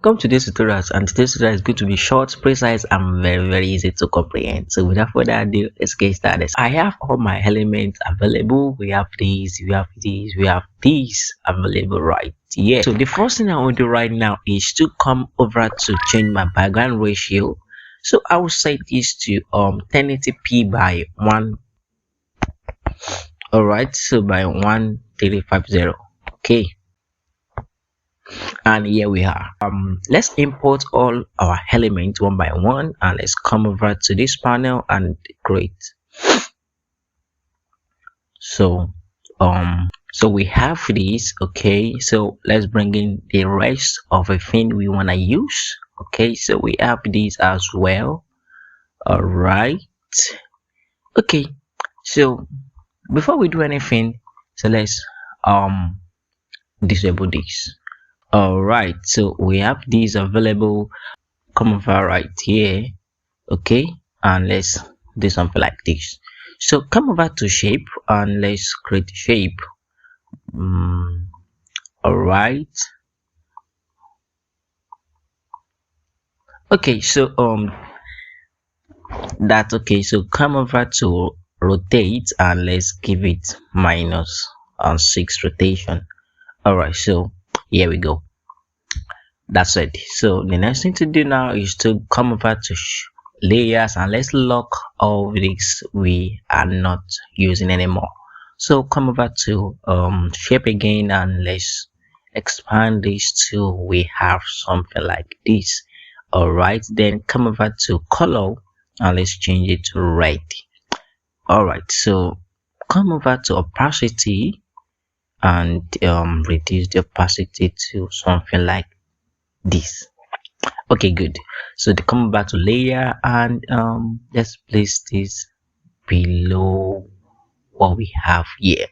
Welcome to this tutorial, and today's tutorial is going to be short, precise, and very easy to comprehend. So without further ado, let's get started. I have all my elements available. We have these, we have these available right here. So the first thing I want to do right now is to come over to change my background ratio. So I will set this to 1080p by 1. All right, so by 1350. Okay. And here we are. Let's import all our elements one by one, and let's come over to this panel and create. So we have this. Okay, so let's bring in the rest of the thing we want to use. Okay, so we have this as well. All right. Okay, so before we do anything, so let's disable this. All right, so we have these available. Come over right here. Okay, and let's do something like this. So come over to shape and let's create shape. All right. Okay, so that's okay. So come over to rotate and let's give it -6 rotation. All right, so here we go. That's it. So the next thing to do now is to come over to layers and let's lock all these we are not using anymore. So come over to shape again and let's expand this till we have something like this. All right, then come over to color and let's change it to red. All right, so come over to opacity and reduce the opacity to something like this. Okay, good. So to come back to layer and let's place this below what we have here.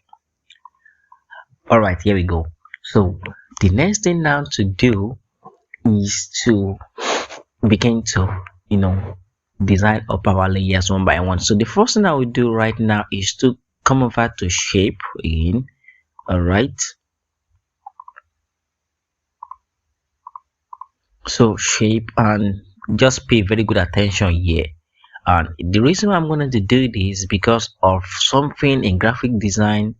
All right, here we go. So the next thing now to do is to begin to design up our layers one by one. So the first thing I will do right now is to come over to shape again. All right, so shape and just pay very good attention here. And the reason why I'm going to do this is because of something in graphic design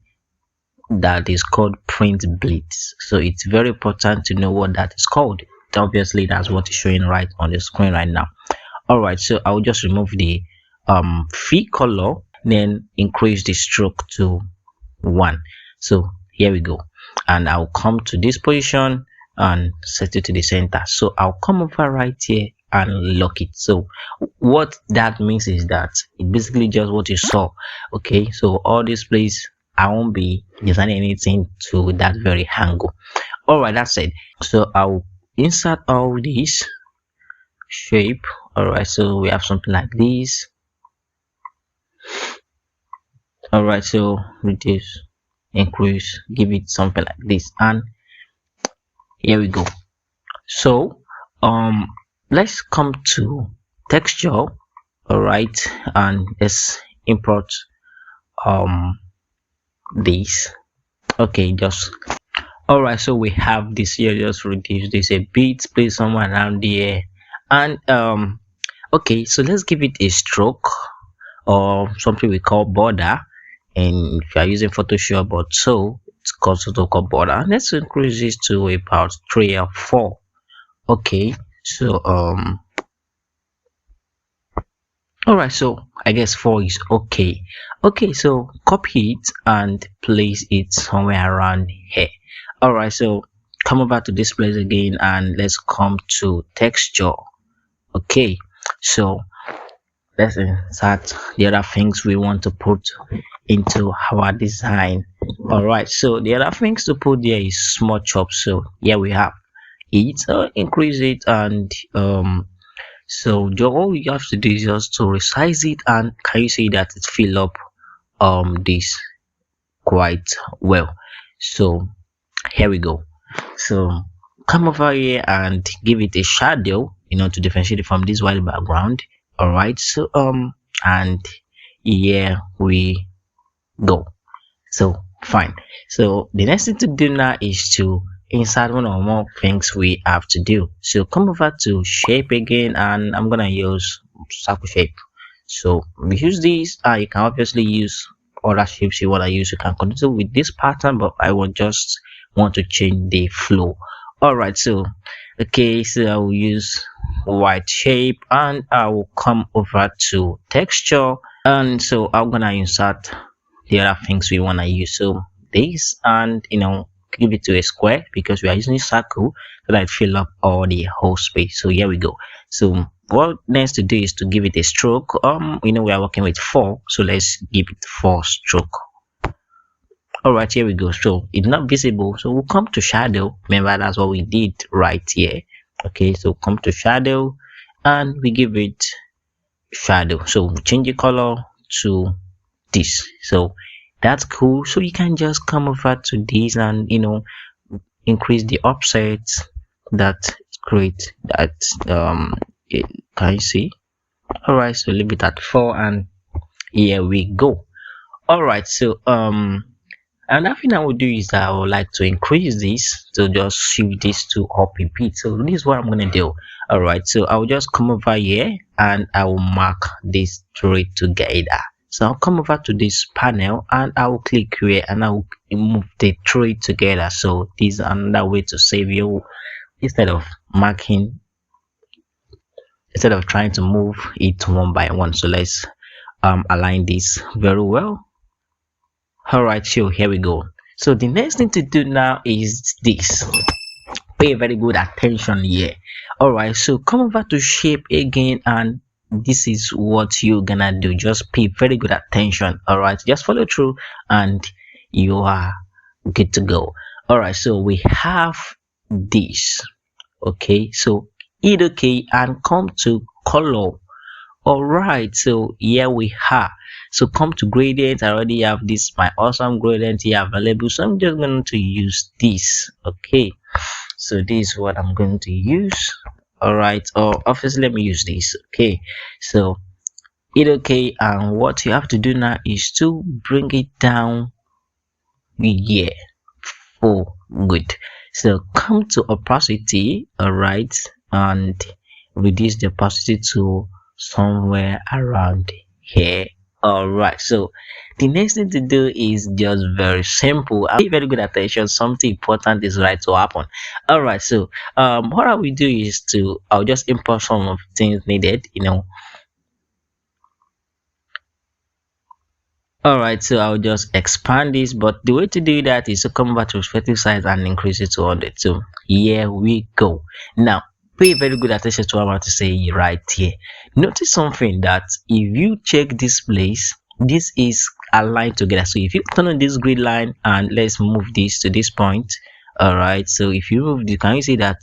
that is called print bleeds. So it's very important to know what that is called. Obviously that's what is showing right on the screen right now. All right, so I'll just remove the fill color, then increase the stroke to 1. So here we go, and I'll come to this position and set it to the center. So I'll come over right here and lock it. So what that means is that it basically just what you saw. Okay, so all this place I won't be designing anything to that very angle. All right, that's it. So I'll insert all these shape. All right, so we have something like this. All right, so reduce, increase, give it something like this, and here we go. So let's come to texture. All right, and let's import this. Okay, just all right, so we have this here. Just reduce this a bit, place somewhere around here, and okay, so let's give it a stroke or something we call border, and if you are using Photoshop, but so it's also called border. Let's increase this to about 3 or 4. Okay, so all right, so I guess 4 is okay. Okay, so copy it and place it somewhere around here. All right, so come over to this place again and let's come to texture. Okay, so let's insert the other things we want to put into our design. All right, so the other things to put there is small chop. So here we have it. Increase it, and so all you have to do is just to resize it, and can you see that it fill up this quite well. So here we go. So come over here and give it a shadow, to differentiate it from this white background. All right, so and here we go. So fine. So the next thing to do now is to insert one or more things we have to do. So come over to shape again, and I'm gonna use circle shape. So we use these. You can obviously use other shapes you want to use. You can continue with this pattern, but I will just want to change the flow. All right, so okay, so I will use white shape, and I will come over to texture, and so I'm gonna insert the other things we want to use. So this, and give it to a square because we are using a circle so that it fill up all the whole space. So here we go. So what next to do is to give it a stroke. We are working with 4, so let's give it 4 stroke. All right, here we go. So it's not visible, so we'll come to shadow. Remember, that's what we did right here. Okay, so come to shadow, and we give it shadow. So we change the color to this. So that's cool. So you can just come over to this and increase the offset. That great. That can you see? All right, so leave it at 4, and here we go. All right, so another thing I will do is that I would like to increase this, to just shift this to up a bit. So this is what I'm gonna do. All right, so I will just come over here, and I will mark this three together. So I'll come over to this panel, and I will click here, and I will move the three together. So this is another way to save you, instead of trying to move it one by one. So let's align this very well. All right, so here we go. So the next thing to do now is this. Pay very good attention here. All right, so come over to shape again, and this is what you're gonna do. Just pay very good attention. All right, just follow through, and you are good to go. All right, so we have this. Okay, so hit OK and come to color. All right, so here we are. So come to gradient. I already have this, my awesome gradient here available, so I'm just going to use this. Okay, so this is what I'm going to use. All right, or obviously let me use this. Okay, so hit OK, and what you have to do now is to bring it down here. Oh, good. So come to opacity. All right, and reduce the opacity to somewhere around here. All right, so the next thing to do is just very simple. Pay very good attention. Something important is right to happen. All right, so what I will do is I'll just import some of things needed. All right, so I'll just expand this, but the way to do that is to come back to respective size and increase it to 100. So here we go. Now pay very good attention to what I'm about to say right here. Notice something, that if you check this place, this is aligned together. So if you turn on this grid line, and let's move this to this point. All right, so if you move this, can you see that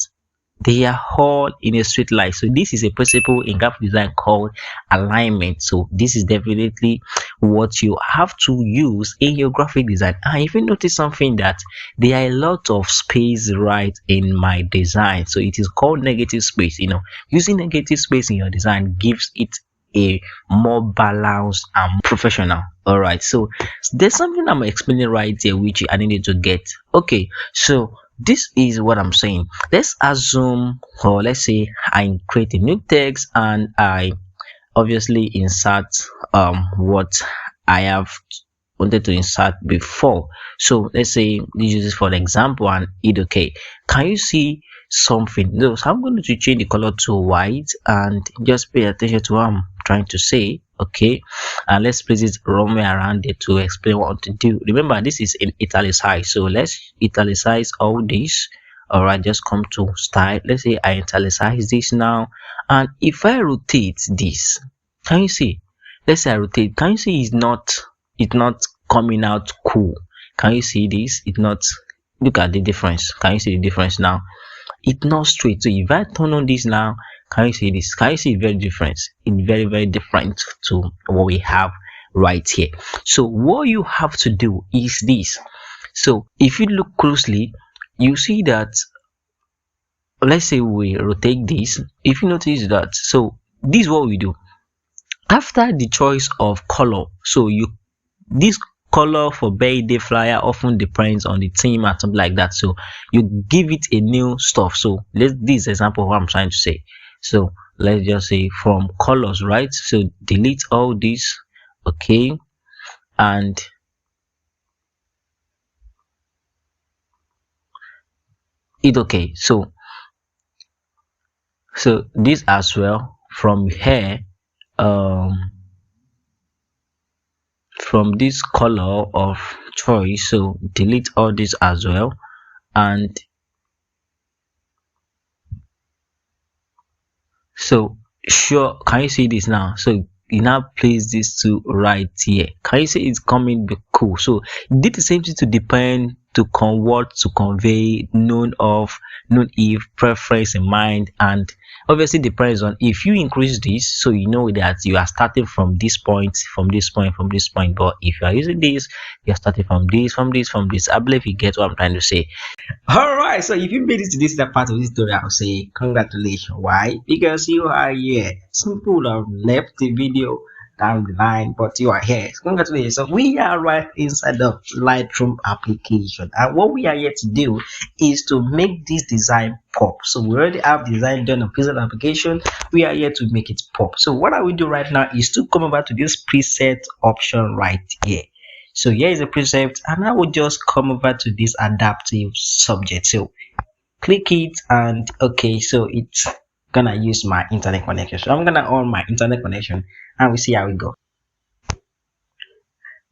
they are all in a straight line? So this is a principle in graphic design called alignment. So this is definitely what you have to use in your graphic design. And if you notice something, that there are a lot of space right in my design, so it is called negative space. Using negative space in your design gives it a more balanced and professional. All right, so there's something I'm explaining right here which I needed to get. Okay, so this is what I'm saying. Let's assume, or let's say I create a new text, and I obviously insert what I have wanted to insert before. So let's say this is for the example, and hit OK. Can you see something? No, so I'm going to change the color to white, and just pay attention to what I'm trying to say. Okay, and let's place it wrong way around it to explain what to do. Remember, this is in italicized, so let's italicize all this. All right, just come to style. Let's say I italicize this now, and if I rotate this, can you see? Let's say I rotate. Can you see it's not coming out cool? Can you see this? It's not. Look at the difference. Can you see the difference now? It's not straight. So if I turn on this now, can you see this? Can you see very different? It's very, very different to what we have right here. So what you have to do is this. So if you look closely, you see that, let's say we rotate this. If you notice that, so this is what we do after the choice of color. So this color for birthday flyer often depends on the theme and something like that. So you give it a new stuff. So this example of what I'm trying to say. So let's just say from colors, right? So delete all this, okay, and it okay. So this as well from here, um from this color of choice, so delete all this as well. And so sure, can you see this now? So you now place this to right here. Can you see it's coming be cool? So you did the same thing to depend, to convert, to convey, known of, known if, preference in mind, and obviously depends on if you increase this, so you know that you are starting from this point, from this point, from this point. But if you are using this, you're starting from this, from this, from this. I believe you get what I'm trying to say. All right, so if you made it to this part of this story, I'll say congratulations. Why? Because you are here. Some people have left the video down the line, but you are here. So congratulations. So we are right inside the Lightroom application, and what we are here to do is to make this design pop. So we already have design done on Pixellab application. We are here to make it pop. So what I will do right now is to come over to this preset option right here. So here is a precept, and I will just come over to this adaptive subject. So click it, and okay, so it's gonna use my internet connection. So I'm gonna on my internet connection, and we see how it goes.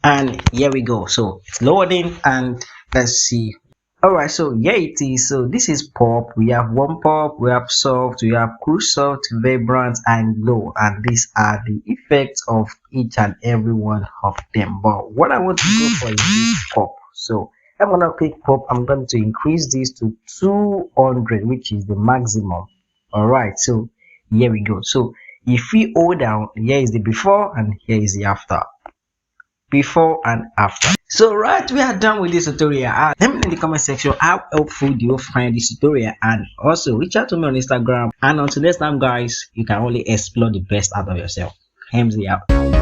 And here we go. So it's loading, and let's see. All right, so here it is. So this is pop. We have one pop, we have soft, we have cool soft, vibrant, and glow, and these are the effects of each and every one of them. But what I want to go for is this pop. So I'm gonna click pop. I'm going to increase this to 200, which is the maximum. All right, so here we go. So if we hold down, here is the before and here is the after. Before and after. So right, we are done with this tutorial. Let me know in the comment section how helpful do you find this tutorial, and also reach out to me on Instagram. And until next time guys, you can only explore the best out of yourself. Emmezy out.